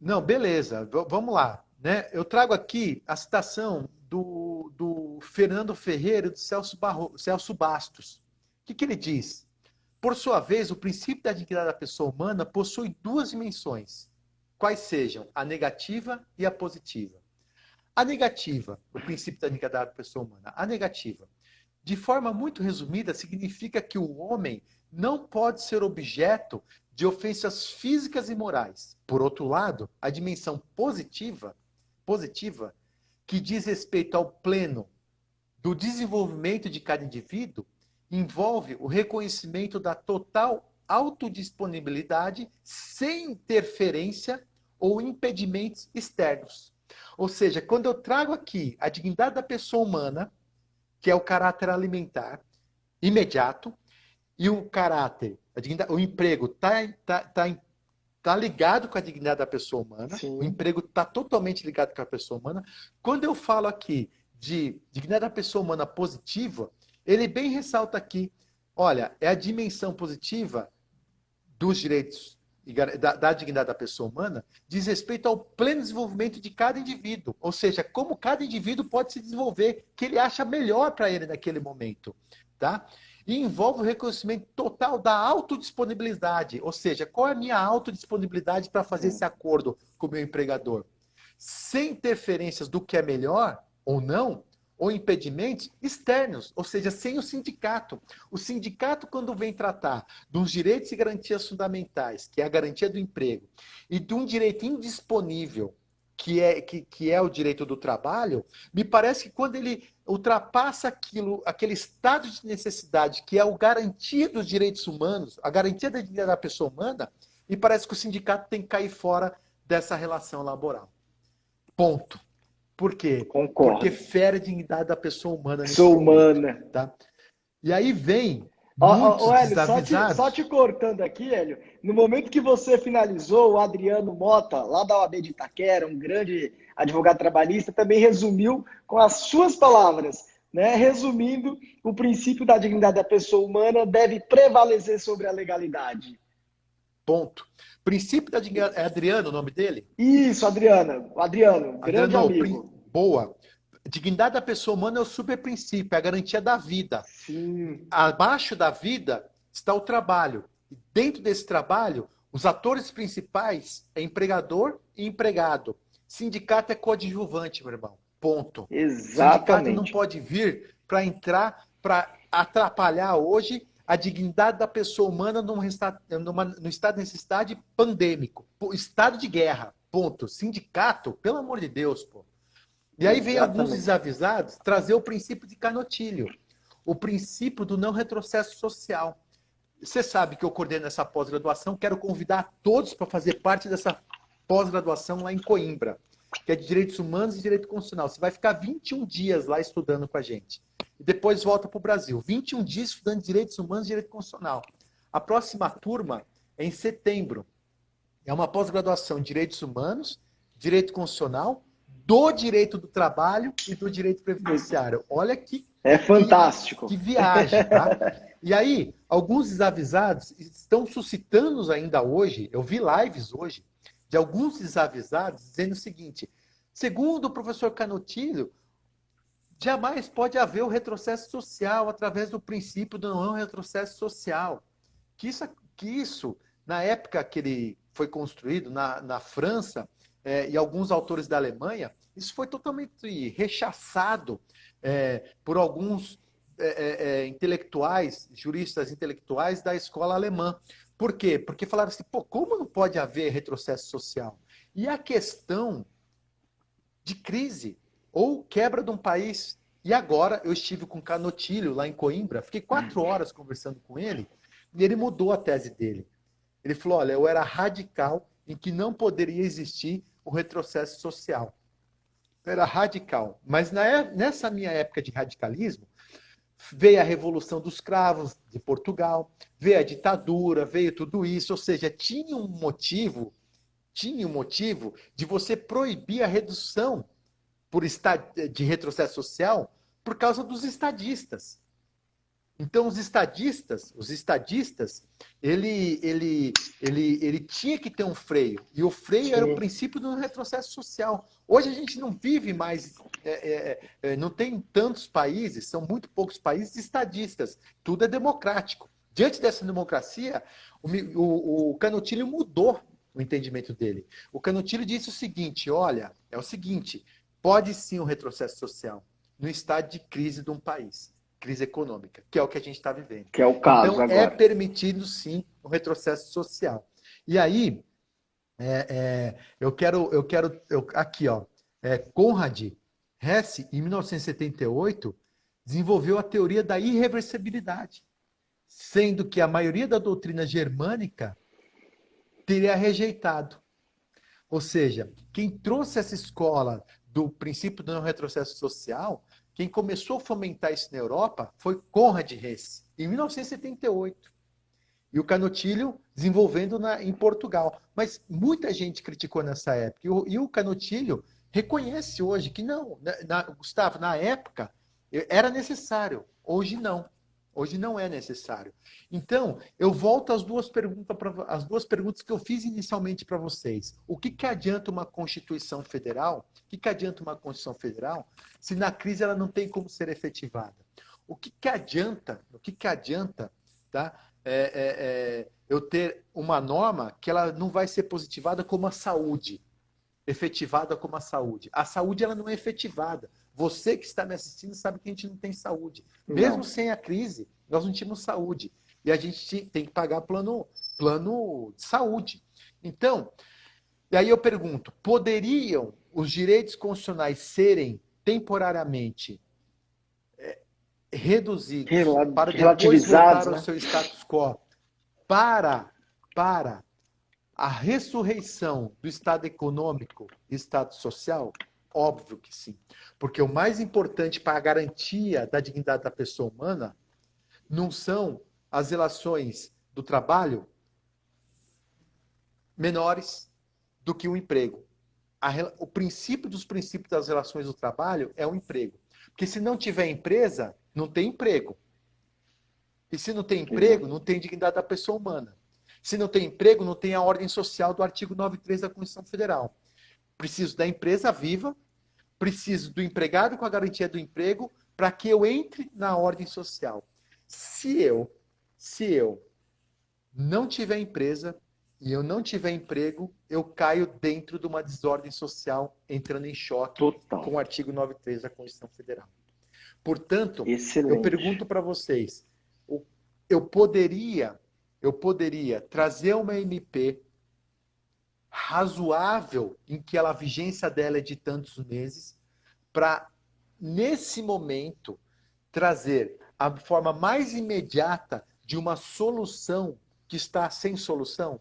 Não, beleza. Vamos lá. Né? Eu trago aqui a citação do Fernando Ferreira e do Celso Bastos. O que ele diz? Por sua vez, o princípio da dignidade da pessoa humana possui duas dimensões, quais sejam a negativa e a positiva. A negativa, o princípio da dignidade da pessoa humana, a negativa, de forma muito resumida, significa que o homem não pode ser objeto de ofensas físicas e morais. Por outro lado, a dimensão positiva, que diz respeito ao pleno do desenvolvimento de cada indivíduo, envolve o reconhecimento da total autodisponibilidade sem interferência ou impedimentos externos. Ou seja, quando eu trago aqui a dignidade da pessoa humana, que é o caráter alimentar imediato, e o caráter, o emprego tá ligado com a dignidade da pessoa humana, o Sim, emprego está totalmente ligado com a pessoa humana. Quando eu falo aqui de dignidade da pessoa humana positiva, ele bem ressalta aqui, olha, é a dimensão positiva dos direitos da dignidade da pessoa humana diz respeito ao pleno desenvolvimento de cada indivíduo, ou seja, como cada indivíduo pode se desenvolver, que ele acha melhor para ele naquele momento, tá? E envolve o reconhecimento total da autodisponibilidade, ou seja, qual é a minha autodisponibilidade para fazer sim. esse acordo com o meu empregador? Sem interferências do que é melhor ou não, ou impedimentos externos, ou seja, sem o sindicato. O sindicato, quando vem tratar dos direitos e garantias fundamentais, que é a garantia do emprego, e de um direito indisponível, que é o direito do trabalho, me parece que quando ele ultrapassa aquele estado de necessidade, que é a garantia dos direitos humanos, a garantia da dignidade da pessoa humana, me parece que o sindicato tem que cair fora dessa relação laboral. Ponto. Por quê? Porque Concordo. fere a dignidade da pessoa humana nesse Sou momento, humana. tá? E aí vem Ó, muitos Hélio, só desavisados. te cortando aqui, Hélio. No momento que você finalizou, o Adriano Mota, lá da OAB de Itaquera, um grande advogado trabalhista, também resumiu com as suas palavras, né? Resumindo, o princípio da dignidade da pessoa humana deve prevalecer sobre a legalidade. Ponto. Princípio da dignidade. É Adriano o nome dele? Isso, Adriano. Adriano, grande Adriano, amigo. boa. Dignidade da pessoa humana é o superprincípio, é a garantia da vida. Sim, Abaixo da vida está o trabalho. E dentro desse trabalho, os atores principais é empregador e empregado. Sindicato é coadjuvante, meu irmão. Ponto. Sindicato não exatamente. pode vir para entrar, para atrapalhar hoje a dignidade da pessoa humana no estado de necessidade pandêmico. Estado de guerra. Ponto. Sindicato, pelo amor de Deus, pô. E aí vem alguns Exatamente. desavisados trazer o princípio de Canotilho, o princípio do não retrocesso social. Você sabe que eu coordeno essa pós-graduação, quero convidar todos para fazer parte dessa pós-graduação lá em Coimbra, que é de Direitos Humanos e Direito Constitucional. Você vai ficar 21 dias lá estudando com a gente. E depois volta para o Brasil. 21 dias estudando Direitos Humanos e Direito Constitucional. A próxima turma é em setembro. É uma pós-graduação em Direitos Humanos direito constitucional, do direito do trabalho e do direito previdenciário. Olha que É fantástico. que viagem, tá? E aí, alguns desavisados estão suscitando ainda hoje, eu vi lives hoje, de alguns desavisados dizendo o seguinte: segundo o professor Canutilho, jamais pode haver o retrocesso social através do princípio do não retrocesso social. Que isso, na época que ele foi construído, na França, e alguns autores da Alemanha, isso foi totalmente rechaçado por alguns intelectuais, juristas intelectuais da escola alemã. Por quê? Porque falaram assim, pô, como não pode haver retrocesso social? E a questão de crise ou quebra de um país. E agora eu estive com o Canotilho lá em Coimbra, fiquei 4 horas conversando com ele, e ele mudou a tese dele. Ele falou, olha, eu era radical em que não poderia existir o retrocesso social. Eu era radical. Mas nessa minha época de radicalismo, veio a Revolução dos Cravos de Portugal, veio a ditadura, veio tudo isso, ou seja, tinha um motivo de você proibir a redução de retrocesso social por causa dos estadistas. Então, os estadistas, ele tinha que ter um freio. E o freio era o princípio do retrocesso social. Hoje a gente não vive mais, não tem tantos países, são muito poucos países estadistas. Tudo é democrático. Diante dessa democracia, o Canutilho mudou o entendimento dele. O Canutilho disse o seguinte, olha, é o seguinte, pode sim um retrocesso social no estado de crise de um país. Crise econômica, que é o que a gente está vivendo. Que é o caso então, agora. é permitido, sim, o retrocesso social. E aí, aqui, ó, Conrad Hesse, em 1978, desenvolveu a teoria da irreversibilidade, sendo que a maioria da doutrina germânica teria rejeitado. Ou seja, quem trouxe essa escola do princípio do não retrocesso social, quem começou a fomentar isso na Europa foi Conrad Hesse, em 1978. E o Canutilho desenvolvendo em Portugal. Mas muita gente criticou nessa época. E o Canutilho reconhece hoje que não, Gustavo, na época era necessário, hoje não. Hoje não é necessário. Então, eu volto às duas perguntas que eu fiz inicialmente para vocês. O que adianta uma Constituição Federal? O que adianta uma Constituição Federal se na crise ela não tem como ser efetivada? O que adianta, tá? Eu ter uma norma que ela não vai ser positivada como a saúde, efetivada como a saúde. A saúde ela não é efetivada. Você que está me assistindo sabe que a gente não tem saúde. Mesmo Não. sem a crise, nós não tínhamos saúde. E a gente tem que pagar plano de saúde. Então, e aí eu pergunto, poderiam os direitos constitucionais serem temporariamente reduzidos para depois voltar ao seu status quo para a ressurreição do Estado econômico e Estado social? Óbvio que sim. Porque o mais importante para a garantia da dignidade da pessoa humana não são as relações do trabalho menores do que o emprego. O princípio dos princípios das relações do trabalho é o emprego. Porque se não tiver empresa, não tem emprego. E se não tem emprego, não tem dignidade da pessoa humana. Se não tem emprego, não tem a ordem social do artigo 93 da Constituição Federal. Preciso da empresa viva, preciso do empregado com a garantia do emprego para que eu entre na ordem social. Se eu não tiver empresa e eu não tiver emprego, eu caio dentro de uma desordem social, entrando em choque Total. com o artigo 93 da Constituição Federal. Portanto, Excelente. eu pergunto para vocês, eu poderia trazer uma MP razoável, em que a vigência dela é de tantos meses, para, nesse momento, trazer a forma mais imediata de uma solução que está sem solução?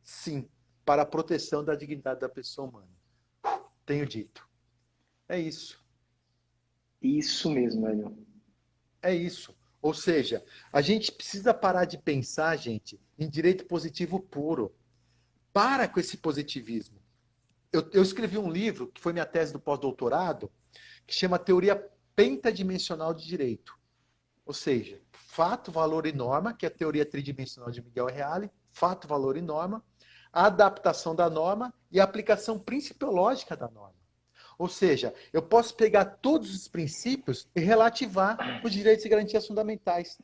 Sim, para a proteção da dignidade da pessoa humana. Tenho dito. É isso. Isso mesmo, Hélio. É isso. Ou seja, a gente precisa parar de pensar, gente, em direito positivo puro. Para com esse positivismo. eu escrevi um livro, que foi minha tese do pós-doutorado, que chama Teoria Pentadimensional de Direito. Ou seja, fato, valor e norma, que é a teoria tridimensional de Miguel Reale, fato, valor e norma, a adaptação da norma e a aplicação principiológica da norma. Ou seja, eu posso pegar todos os princípios e relativar os direitos e garantias fundamentais.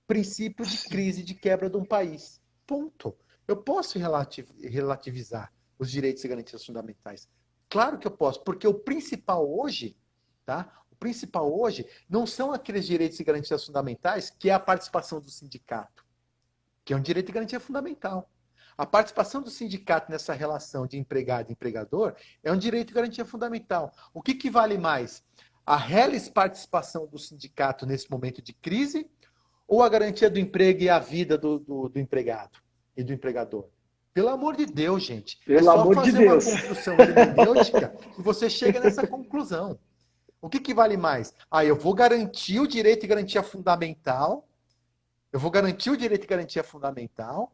Princípio de crise, de quebra de um país. Ponto. Eu posso relativizar os direitos e garantias fundamentais. Claro que eu posso, porque o principal hoje, tá? O principal hoje não são aqueles direitos e garantias fundamentais que é a participação do sindicato, que é um direito e garantia fundamental. A participação do sindicato nessa relação de empregado e empregador é um direito e garantia fundamental. O que vale mais? A reles participação do sindicato nesse momento de crise ou a garantia do emprego e a vida do empregado e do empregador? Pelo amor de Deus, gente. Pelo amor de Deus. Uma construção hermenêutica e você chega nessa conclusão. O que vale mais? Eu vou garantir o direito e garantia fundamental. Eu vou garantir o direito e garantia fundamental,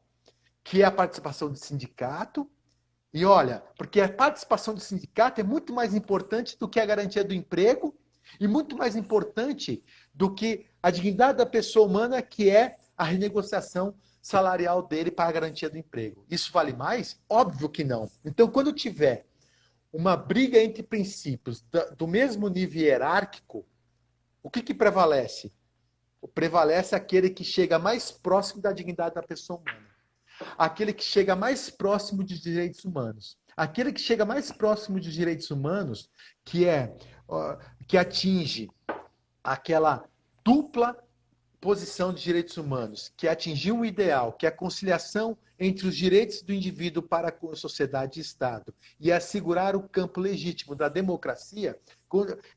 que é a participação do sindicato. E olha, porque a participação do sindicato é muito mais importante do que a garantia do emprego e muito mais importante do que a dignidade da pessoa humana, que é a renegociação salarial dele para a garantia do emprego. Isso vale mais? Óbvio que não. Então, quando tiver uma briga entre princípios do mesmo nível hierárquico, o que prevalece? Prevalece aquele que chega mais próximo da dignidade da pessoa humana. Aquele que chega mais próximo de direitos humanos. Aquele que chega mais próximo de direitos humanos, que atinge aquela dupla posição de direitos humanos, que é atingir um ideal, que é a conciliação entre os direitos do indivíduo para com a sociedade e Estado, e assegurar o campo legítimo da democracia,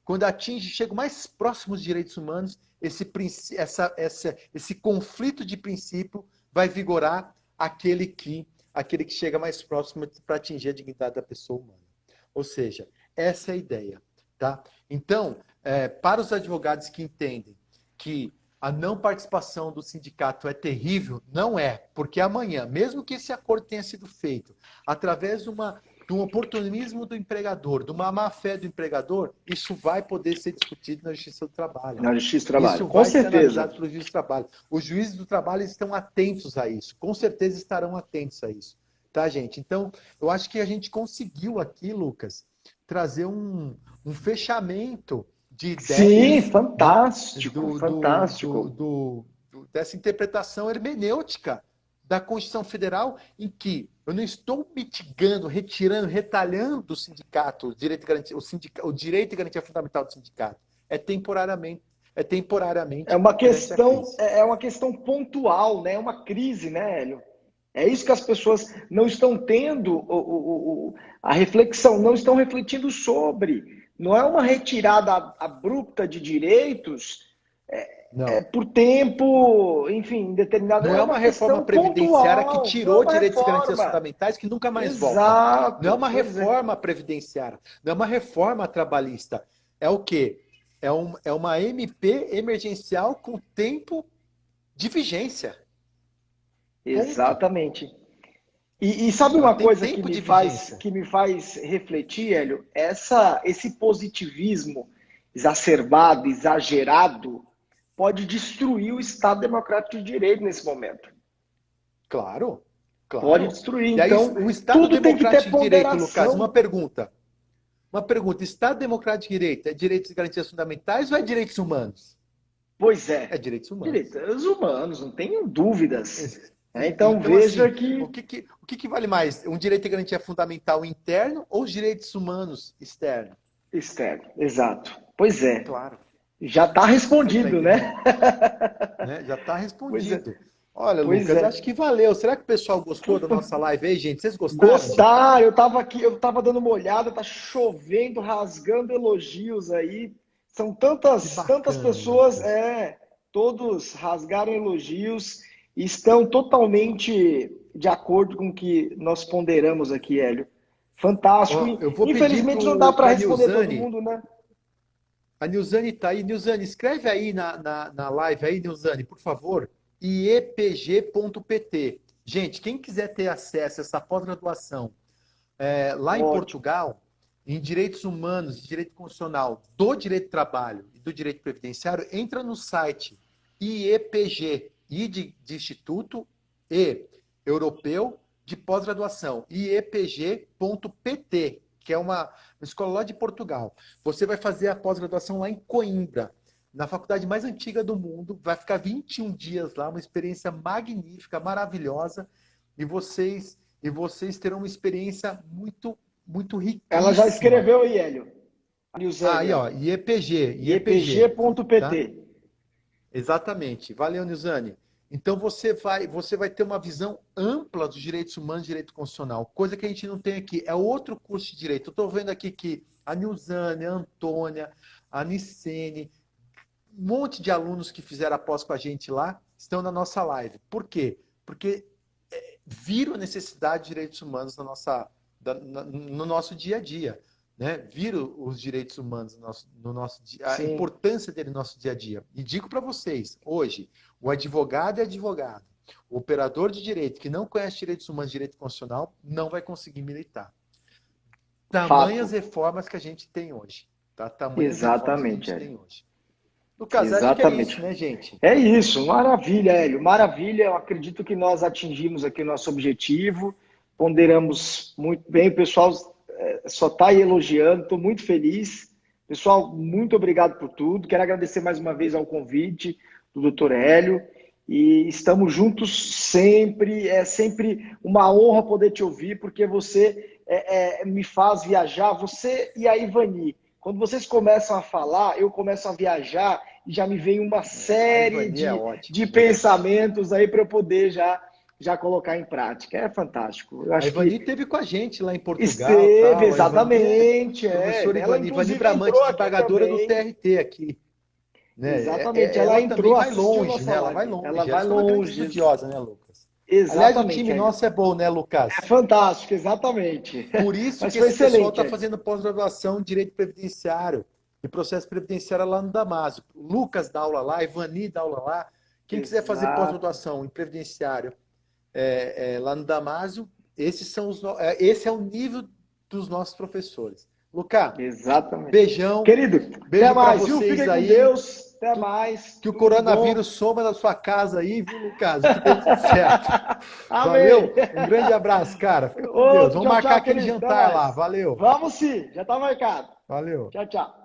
quando atinge, chega mais próximo dos direitos humanos, esse conflito de princípio vai vigorar aquele que chega mais próximo para atingir a dignidade da pessoa humana. Ou seja, essa é a ideia. Tá? Então, para os advogados que entendem que a não participação do sindicato é terrível, não é. Porque amanhã, mesmo que esse acordo tenha sido feito através de um oportunismo do empregador, de uma má-fé do empregador, isso vai poder ser discutido na Justiça do Trabalho. Na Justiça do Trabalho, isso com vai certeza. ser analisado pelo juiz do trabalho. Os juízes do trabalho estão atentos a isso. Com certeza estarão atentos a isso. Tá, gente? Então, eu acho que a gente conseguiu aqui, Lucas, trazer um fechamento de ideias. Sim, fantástico, fantástico. Dessa interpretação hermenêutica da Constituição Federal, em que eu não estou mitigando, retirando, retalhando do sindicato o direito e garantia fundamental do sindicato. É temporariamente. É uma questão pontual, né? É uma crise, né, Hélio? É isso que as pessoas não estão tendo a reflexão, não estão refletindo sobre. Não é uma retirada abrupta de direitos por tempo, enfim, determinado. Não é uma reforma previdenciária que tirou direitos e garantias fundamentais que nunca mais voltam. Não é uma reforma previdenciária, não é uma reforma trabalhista. É o quê? É uma MP emergencial com tempo de vigência. Exatamente. E sabe uma coisa que me faz refletir, Hélio? Esse positivismo exacerbado, exagerado, pode destruir o Estado Democrático de Direito nesse momento. Claro. Pode destruir. E aí, então, o Estado tudo tem que ter Democrático de Direito, ponderação. Lucas, uma pergunta. Estado Democrático de Direito é direitos e garantias fundamentais ou é direitos humanos? Pois é. É direitos humanos. Direitos humanos, não tenho dúvidas. Então veja assim, O que vale mais? Um direito e garantia fundamental interno ou os direitos humanos externos? Externo, exato. Pois é. Claro. Já está respondido, né? Já está respondido. Olha, Lucas, acho que valeu. Será que o pessoal gostou da nossa live aí, gente? Vocês gostaram? Gostaram. Eu estava aqui, eu estava dando uma olhada, tá chovendo, rasgando elogios aí. São tantas pessoas, todos rasgaram elogios e estão totalmente de acordo com o que nós ponderamos aqui, Hélio. Fantástico. Infelizmente não dá para responder todo mundo, né? A Nilzane está aí. Nilzane, escreve aí na live aí, Nilzane, por favor, iepg.pt. Gente, quem quiser ter acesso a essa pós-graduação Lá em Ótimo. Portugal, em direitos humanos, direito constitucional, do direito do trabalho e do direito previdenciário, entra no site IEPG, I de Instituto, E Europeu de Pós-Graduação, iepg.pt, que é uma escola lá de Portugal. Você vai fazer a pós-graduação lá em Coimbra, na faculdade mais antiga do mundo, vai ficar 21 dias lá, uma experiência magnífica, maravilhosa, e vocês terão uma experiência muito, muito riquíssima. Ela já escreveu aí, Hélio. Aí, ó, IEPG. iepg.pt. Tá? Exatamente. Valeu, Nilzane. Então você vai ter uma visão ampla dos direitos humanos e direito constitucional, coisa que a gente não tem aqui. É outro curso de direito. Eu estou vendo aqui que a Nilzane, a Antônia, a Nicene, um monte de alunos que fizeram a pós com a gente lá estão na nossa live. Por quê? Porque viram a necessidade de direitos humanos no nosso dia a dia. Né? Viram os direitos humanos no nosso dia, a importância dele no nosso dia a dia. E digo para vocês, hoje, o advogado e advogado, o operador de direito que não conhece direitos humanos e direito constitucional, não vai conseguir militar. Tamanhas reformas que a gente tem hoje. Tá? Exatamente, reformas que a gente tem hoje. Lucas, acho que é isso, né, gente? É isso, maravilha, Hélio, maravilha. Eu acredito que nós atingimos aqui o nosso objetivo, ponderamos muito bem, o pessoal só está aí elogiando, estou muito feliz. Pessoal, muito obrigado por tudo. Quero agradecer mais uma vez ao convite do Dr. Hélio. E estamos juntos sempre. É sempre uma honra poder te ouvir, porque você me faz viajar, você e a Ivani. Quando vocês começam a falar, eu começo a viajar e já me vem uma série de pensamentos aí para eu poder já colocar em prática. É fantástico. A Ivani esteve com a gente lá em Portugal. Esteve, exatamente. Professora Ivani Bramante, desembargadora do TRT aqui. Né? Exatamente, ela entrou, vai longe, né? Ela vai longe. Ela vai longe. Estudiosa, né, Lucas? Exatamente. Aliás, o time nosso é bom, né, Lucas? É fantástico, exatamente. Por isso que esse pessoal está fazendo pós-graduação em Direito Previdenciário e Processo Previdenciário lá no Damásio. O Lucas dá aula lá, a Ivani dá aula lá. Quem quiser fazer pós-graduação em Previdenciário lá no Damásio, esse é o nível dos nossos professores. Lucas, exatamente. Beijão. Querido, beijo até mais, vocês, viu? Fiquem aí. Com Deus. Até mais. Que o coronavírus soma na sua casa aí, viu, Lucas? Que dê tudo certo. Amém. Valeu. Um grande abraço, cara. Fica com Deus. Vamos marcar aquele jantar lá. Valeu. Vamos sim. Já está marcado. Valeu. Tchau, tchau.